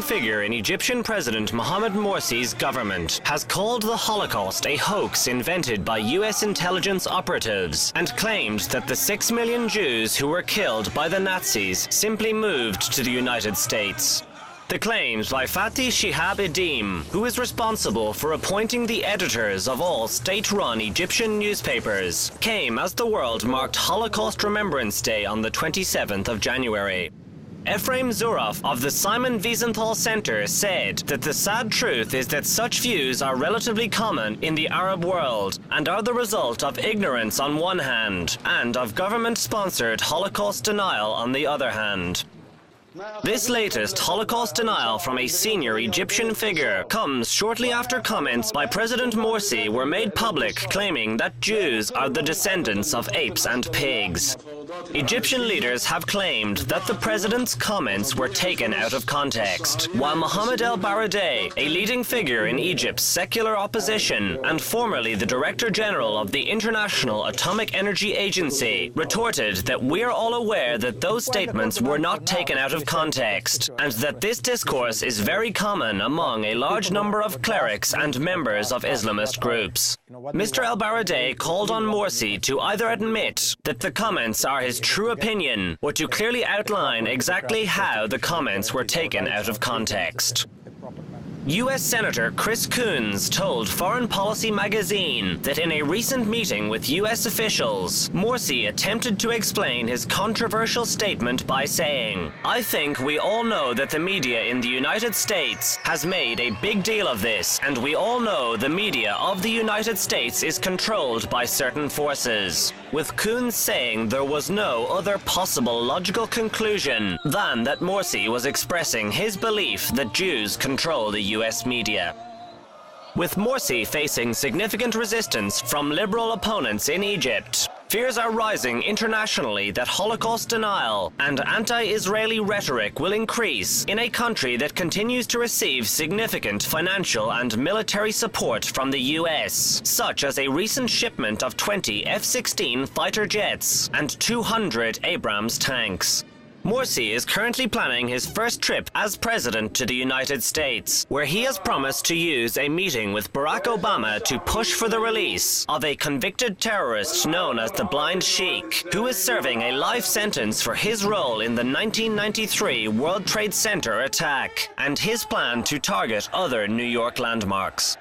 leading figure in Egyptian President Mohamed Morsi's government has called the Holocaust a hoax invented by US intelligence operatives and claimed that the 6 million Jews who were killed by the Nazis simply moved to the United States. The claims by Fatih Shihab-Eddim, who is responsible for appointing the editors of all state-run Egyptian newspapers, came as the world marked Holocaust Remembrance Day on the 27th of January. Ephraim Zuraf of the Simon Wiesenthal Center said that the sad truth is that such views are relatively common in the Arab world and are the result of ignorance on one hand and of government-sponsored Holocaust denial on the other hand. This latest Holocaust denial from a senior Egyptian figure comes shortly after comments by President Morsi were made public claiming that Jews are the descendants of apes and pigs. Egyptian leaders have claimed that the president's comments were taken out of context, while Mohamed el-Bara, a leading figure in Egypt's secular opposition and formerly the Director General of the International Atomic Energy Agency, retorted that we're all aware that those statements were not taken out of context, and that this discourse is very common among a large number of clerics and members of Islamist groups. Mr. el-Bara called on Morsi to either admit that the comments are his true opinion or to clearly outline exactly how the comments were taken out of context. U.S. Senator Chris Coons told Foreign Policy magazine that in a recent meeting with U.S. officials, Morsi attempted to explain his controversial statement by saying, "I think we all know that the media in the United States has made a big deal of this, and we all know the media of the United States is controlled by certain forces," with Coons saying there was no other possible logical conclusion than that Morsi was expressing his belief that Jews control the US media. With Morsi facing significant resistance from liberal opponents in Egypt, fears are rising internationally that Holocaust denial and anti-Israeli rhetoric will increase in a country that continues to receive significant financial and military support from the US, such as a recent shipment of 20 F-16 fighter jets and 200 Abrams tanks. Morsi is currently planning his first trip as president to the United States, where he has promised to use a meeting with Barack Obama to push for the release of a convicted terrorist known as the Blind Sheikh, who is serving a life sentence for his role in the 1993 World Trade Center attack and his plan to target other New York landmarks.